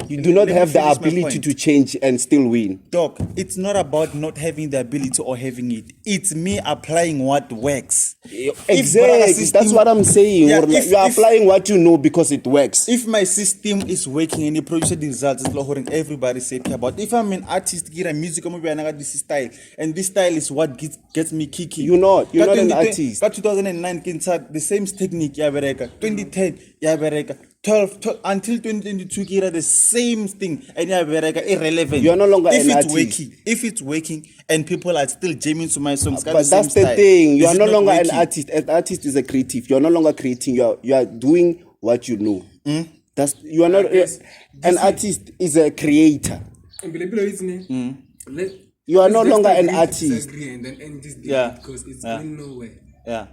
You do not have the ability to change and still win. Doc, it's not about not having the ability or having it. It's me applying what works. Exactly. That's what I'm saying. Yeah, you are applying what you know because it works. If my system is working and it produces the results, everybody say about. If I'm an artist, get a music, this style, and this style is what gets me kicking. You're not an artist. 2009 the same technique 2010 12 until 2022 kira the same thing and irrelevant. You are no longer if an it's artist. working, if it's working and people are still jamming to my songs, But that's the thing. You are no longer an artist. An artist is a creative. You are no longer creating. You are doing what you know. That's you are not an artist is a creator. You are no longer an artist. And then end this Yeah. because it's going nowhere. Yeah.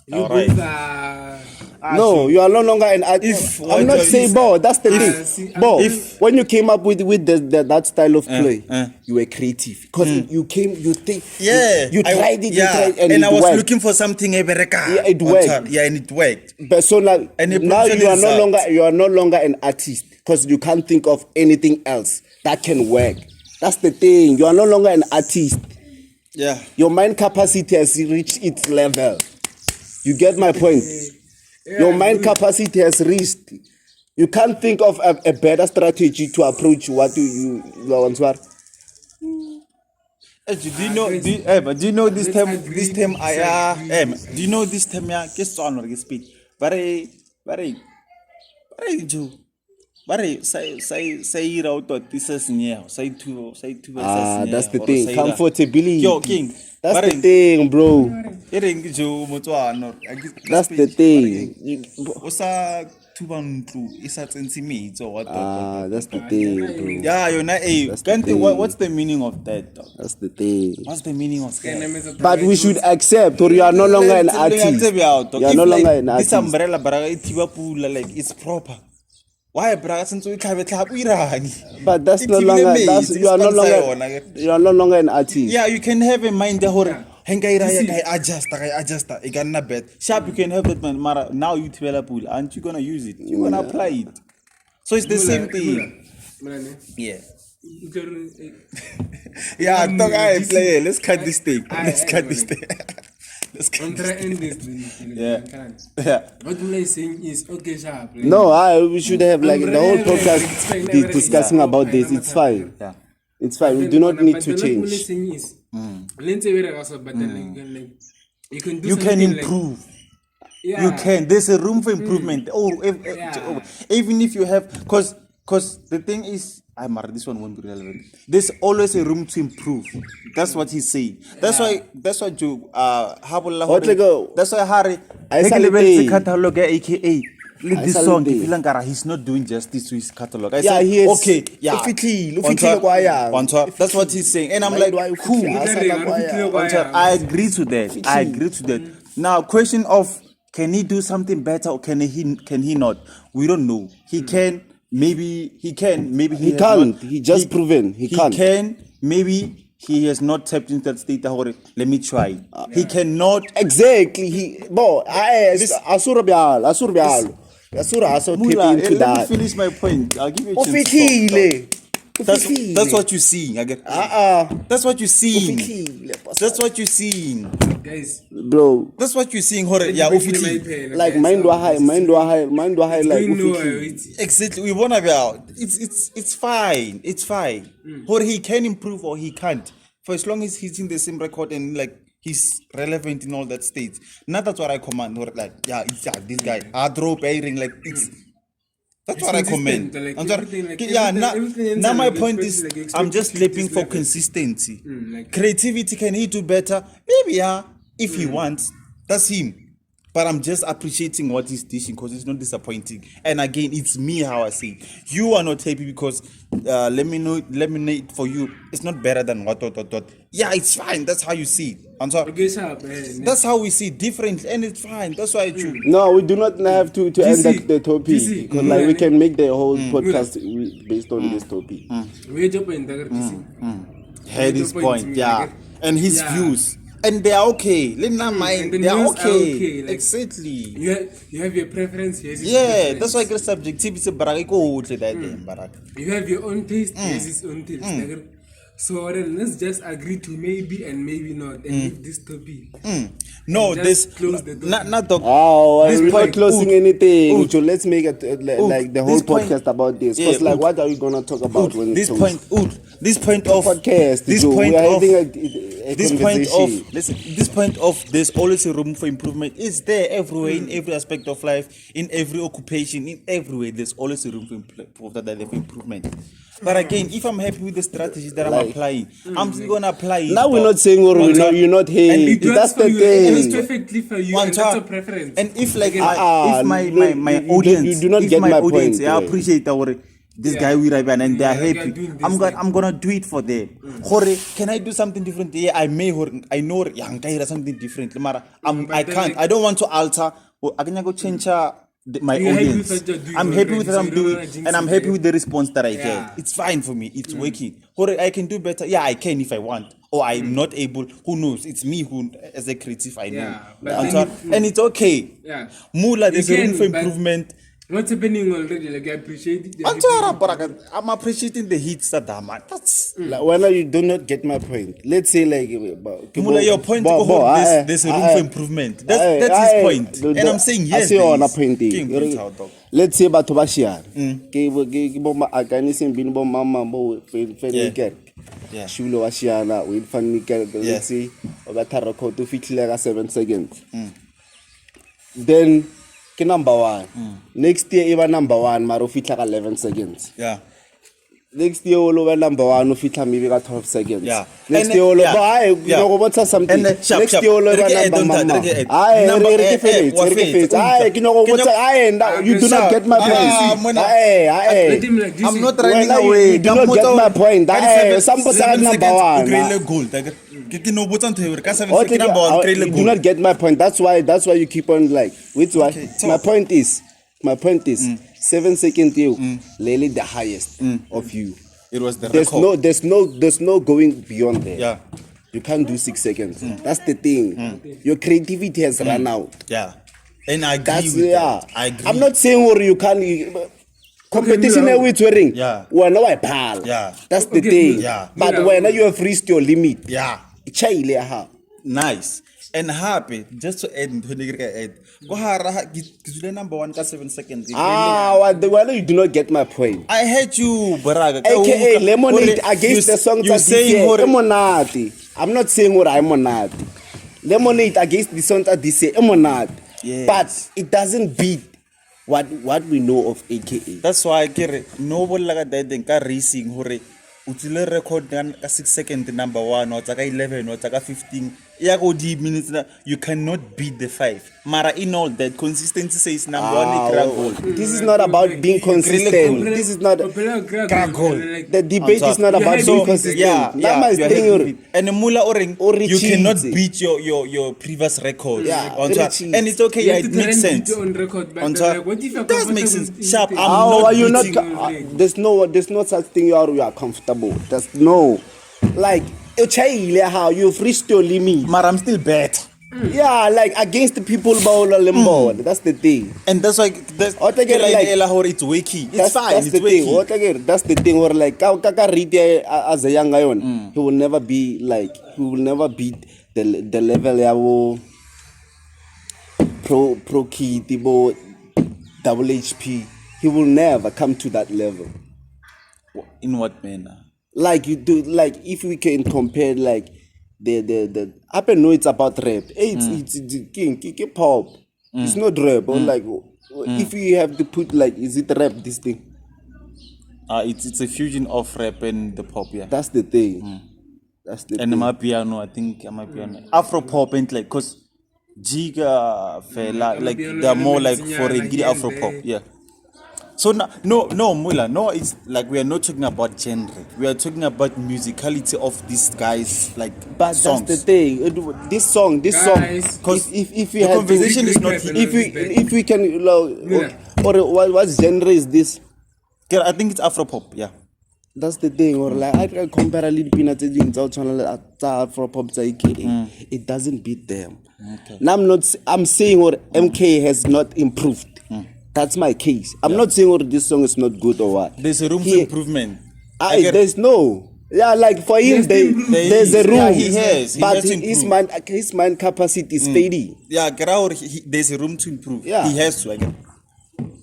You All both right. are. No, you are no longer an artist. I'm not saying, Bo. That's the thing. Bo, when you came up with that style of play, you were creative because you think. Yeah, you tried it. Yeah, You tried, and it I was worked. looking for something. Yeah, it worked. Yeah, and it worked. But so now, And it now produced you are no results. longer an artist because you can't think of anything else that can work. That's the thing. You are no longer an artist. Yeah. Your mind capacity has reached its level. You get my point? Your mind capacity has reached. You can't think of a better strategy to approach what you want to. Do you know? Do you know this term? This term, do you know this term? Yeah, guess on or speed. Very, Joe. Very, say out of this is near. Say two. That's the thing. Comfortability. Yo, King. That's the thing, bro. That's the thing. Osa tubantu isa tsensimito or what? That's the thing, bro. Yeah, you're not. Hey, what's the meaning of that, dog? That's the thing. What's the meaning of that? But we should accept, or you are no longer an artist. You are no longer an artist. This umbrella, like it's proper. Why, brother? Since we can't But that's no longer. You are no longer an artist. Yeah, you can have a mind the whole. I adjust. It can not bad. Sharp, you can have that man. Mara, now you develop pool. Aren't you gonna use it? You're gonna apply it. So it's the same thing. Yeah. Yeah, talk. I play. Let's cut this thing. Let's cut this thing. Yeah. What I'm saying is, okay, sharp. No, we should have like the whole podcast be discussing about this. It's fine. Yeah. It's fine. We do not need to change. You can improve. You can. There's a room for improvement. Even if you have, because the thing is, this one won't be relevant. There's always a room to improve. That's what he's saying. That's why Joe. That's why Harry. Catalog, aka. This song, he's not doing justice to his catalog. I said, he is. Okay, yeah. That's what he's saying, and I'm like, cool. I agree to that. Now, question of can he do something better or can he not? We don't know. He can. Maybe he can. Maybe he can't. Not. He just proven he can't. He can. Maybe. He has not tapped into that state. Let me try. He cannot. Exactly. Let me finish my point. I'll give you a chance. That's what you see. That's what you see. That's what you see. Guys, bro. That's what you seeing. Yeah, like mind high, like exactly. We wanna be out. It's fine. It's fine. Or he can improve or he can't. For as long as he's in the same record and like he's relevant in all that states. Not that's what I command. Or like this guy. I drop airing like it's. That's what I commend. Now my point is, I'm just looking for consistency. Creativity, can he do better? Maybe, if he wants. That's him. But I'm just appreciating what he's teaching because it's not disappointing. And again, it's me how I see it. You are not happy because let me know it for you. It's not better than what. Yeah, it's fine. That's how you see it. I'm sorry. That's how we see it differently, and it's fine. That's why I choose. No, we do not have to end the topic because like we can make the whole podcast based on this topic. Heard his point, yeah, and his views. And they are okay. Let not mind. They are okay. Like, exactly. You have your preference. Yeah, that's why I get subjectivity. You have your own taste. Yes, his own taste. So then let's just agree to maybe and maybe not, and leave this topic. No, this close the door. Not the. We're not closing anything. So let's make it like the whole podcast about this. Because like, what are we gonna talk about when this point? This point of podcast. This point point we are of having this point conversation. of listen, this point of there's always a room for improvement is there everywhere in every aspect of life, in every occupation, in every way. There's always a room for improvement. But again, if I'm happy with the strategies that I'm applying, I'm still gonna apply it. Now we're not saying you're not And hey. it works That's for the you, and it's thing. perfectly for you, One and that's time. a preference. And if like you if my don't- audience, you do not if get my my audience, point, I yeah. appreciate our this guy with Raiban and they're Yeah, happy. doing this I'm gonna do it for them. Hore, can I do something different? Yeah, I may. I know. Yeah, something different. Mara, I then can't. like- I don't want to alter. I can go change my You're happy audience. with what you're doing I'm happy with what already, I'm so you don't doing, wanna jinx and I'm it, happy right? with the response that I Yeah. get. It's fine for me. It's working. Hore, I can do better. Yeah, I can if I want. Or I'm not able. Who knows? It's me who, as a creative, I know. Yeah, but And then so- and it's okay. Yeah. Mula, there's a You room can, for but- improvement. What's happening already? Like, I appreciate it. I'm appreciating the hits that that's Like, when you do not get my point. Let's say like Mula, your point there's a room for improvement. That's his point. And I'm saying yes. I say there on a is. point. King brings out, dog. Let's say batho ba shiana. Ke bo ma akanise mbini bo mama bo Yeah. fenike. Yeah. Shulo wa shiana we fanike. Yeah. Let's say o ba thara record to fitlhela ka 7 seconds. Then ke number 1. Next year iba number 1 mara o fitla ka 11 seconds. Yeah. Next year all over number 1 o fitla maybe ka 12 seconds. Yeah. Next And year all yeah. over you Yeah. know go bontsha something. And Next sharp. year all over Re ke number add on mama. that, re ke add. Aye, Number- re ke fetsa, wa re ke fetsa, fetsa. Aye, ke no go Ke bontsha aye you do not sharp. get my Ah, point. mona- Aye. Let him like this. I'm not When running you away. do not get my point. Aye, some person at number 1. Gold. Ke no botsa ntho eo, re ka 7 Okay, second number 1 you do not get my point. That's why you keep on like. Which why? Okay, talk. My point is 7 seconds you literally the highest of you. It was the record. There's no going beyond there. Yeah. You can't do 6 seconds. That's the thing. Your creativity has run out. Yeah. And I agree That's with yeah. that. I agree. I'm not saying or you can't. Competition Mila. with wearing. Yeah. When I pal. Yeah. That's the Okay, thing. yeah. But Mila. when you have reached your limit, Yeah. chaile ha. Nice. And happy, just to add, go hara, get number 1 ka 7 seconds. When you do not get my point. I hate you, Baraga. AKA Lemonade against the songs you that saying this hore- monati. I'm not saying what I'm monati. Lemonade against the songs that this monati. Yes. But it doesn't beat what we know of AKA. That's why I care. No one like that. Then ka racing hore. Utile record ka 6 second number 1 or taka 11 or taka 15. Yeah, go deep minutes. You cannot beat the 5. Mara in all that consistency says number 1 gold. This is not about being consistent. This is not. The debate is not about Yeah, being consistent. Yeah, That my you are thing. happy with it. And the mula oring, Or you cheese. cannot beat your previous record. Yeah, On very top. cheese. And it's okay. You Yeah, have it to makes trend sense. it on record, but On then, top. like, what if you're It does make comfortable sense. with Sharp. it? I'm How not are you not? beating- There's no such thing. You are comfortable. There's no. Like how you've reached your limit. But I'm still better. Yeah, like against the people That's the thing. And that's why that's Or take it like- it's wakey. It's fine. That's It's the thing. wakey. That's the thing. Or like Kaka read as a young guy, he will never be like he will never beat the level ya pro key tibo double HP. He will never come to that level. In what manner? Like you do, like if we can compare like the I know it's about rap. It's king pop. It's not rap. Or like if you have to put like, is it rap this thing? It's a fusion of rap and the pop, yeah. That's the thing. That's the And thing. my piano, I think my piano. Afro pop and like, cause Jiga fella, like they're more like for a giddy Afro pop, yeah. So no, Mula, no, it's like we are not talking about genre. We are talking about musicality of these guys, like But songs. that's the thing. This song, Guys, because if we the have conversation is not. if we can or what genre is this? I think it's Afro pop, yeah. That's the thing. Or like I compare a little peanuts for pop it doesn't beat them. Okay. Now I'm saying or MK has not improved. That's my case. I'm not saying or this song is not good or what. There's a room for improvement. There's no. Yeah, like for him, there's a room. Yeah, he has but to his improve. mind capacity is steady. Yeah, there's a room to improve. Yeah. He has to.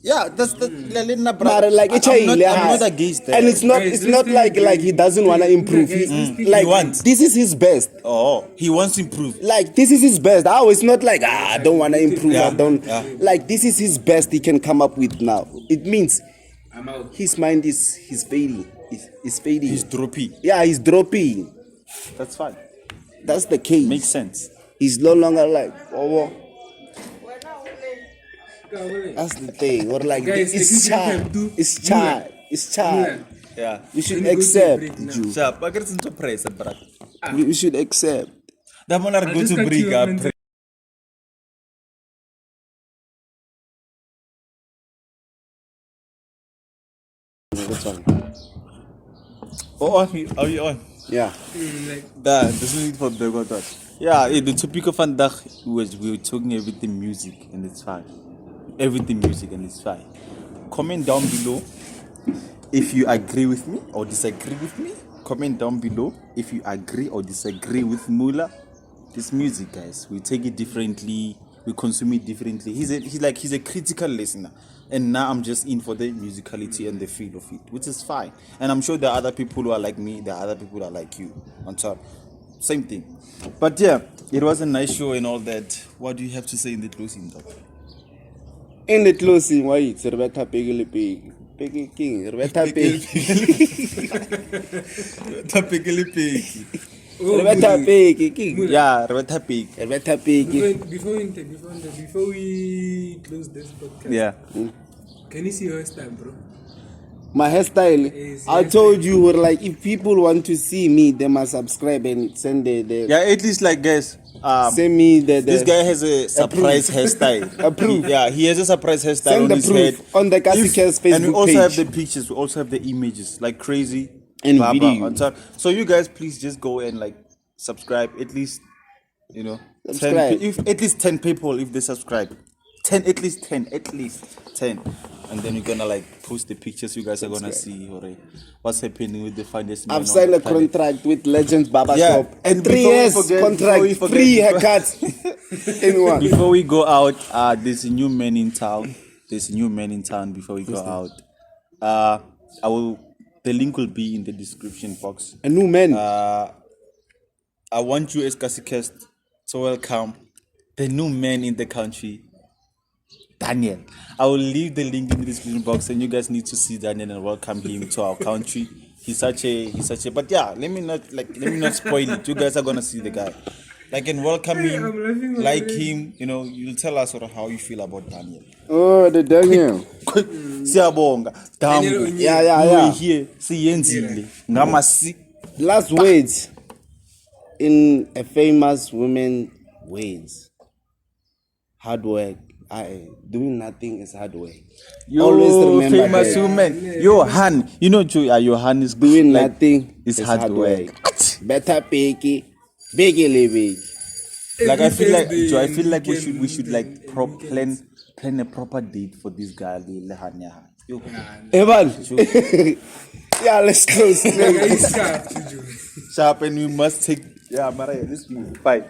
Yeah, that's the Mara, like I'm not against that. and it's not like he doesn't want to improve. Like He wants. this is his best. Oh, he wants to improve. Like this is his best. Oh, it's not like I don't want to improve. Yeah, I don't yeah. like this is his best he can come up with now. It means I'm out. his mind is fading. Is fading. He's droppy. Yeah, he's dropping. That's fine. That's the case. Makes sense. He's no longer like that's the thing. Or like Guys, it's child. It's child. It's child. Yeah. We should Let me go to a accept break now. Ju. Sharp. I get into praise, bro. We should accept. That one are I'll go just to cut break you up. off and That's one. Oh, are you on? Yeah. like, There's no need for big or that. Yeah, the topic of vandaag was we were talking everything music and it's fine. Everything music and it's fine. Comment down below if you agree with me or disagree with me. Comment down below if you agree or disagree with Mula. This music, guys, we take it differently. We consume it differently. He's a critical listener, and now I'm just in for the musicality and the feel of it, which is fine. And I'm sure there are other people who are like me. There are other people who are like you. On top, same thing. But yeah, it was a nice show and all that. What do you have to say in the closing, dog? In the closing, why it's Rebecca Peggy Pig. Peggy King, Rebecca Pig. Rebecca Peggy King. Yeah, Rebecca Pig. Rebecca Peggy. before we close this podcast, Yeah. can you see your hairstyle, bro? My hairstyle. Yes, I yes. told you, like, if people want to see me, they must subscribe and send the Yeah, at least like guys. send me the This guy has a surprise hairstyle. Approved. Yeah, he has a surprise hairstyle Send on the his proof head. on the Kasika's Facebook And we also page. have the pictures. We also have the images, like crazy. And Baba video. on top. So you guys, please just go and like subscribe. At least, 10, Subscribe. if at least 10 people if they subscribe. 10, at least 10, and then we're gonna like post the pictures. You guys are gonna see what's happening with the finest man I've on signed the a planet. contract with Legends Baba Yeah, Shop. and 3 before we years forget- contract, before we forget- free before- haircuts in one. Before we go out, there's a new man in town. Before we go out, the link will be in the description box. A new man. I want you as Kasikest to welcome the new man in the country, Daniel. I will leave the link in the description box, and you guys need to see Daniel and welcome him to our country. He's such a. But yeah, let me not spoil it. You guys are gonna see the guy, and welcome I'm him, laughing like already. him. You'll tell us sort of how you feel about Daniel. Oh, the Daniel. Siyabonga. Daniel Dambu. Onye. Yeah. Here, siyenzile. Ngamasi. Last words in a famous woman words. Hard work. Doing nothing is hard work. Always remember famous that. woman. Johan. Johan is Doing like, nothing is hard work. Better piggy, biggie living. Like I feel like Thursday, Joe, I feel like weekend, we should like weekend. plan a proper date for this guy. Yo. Evan. Yeah, let's close. Like, I scarf, Juju. Sharp, and we must take. Yeah, Maria, let's move. Bye.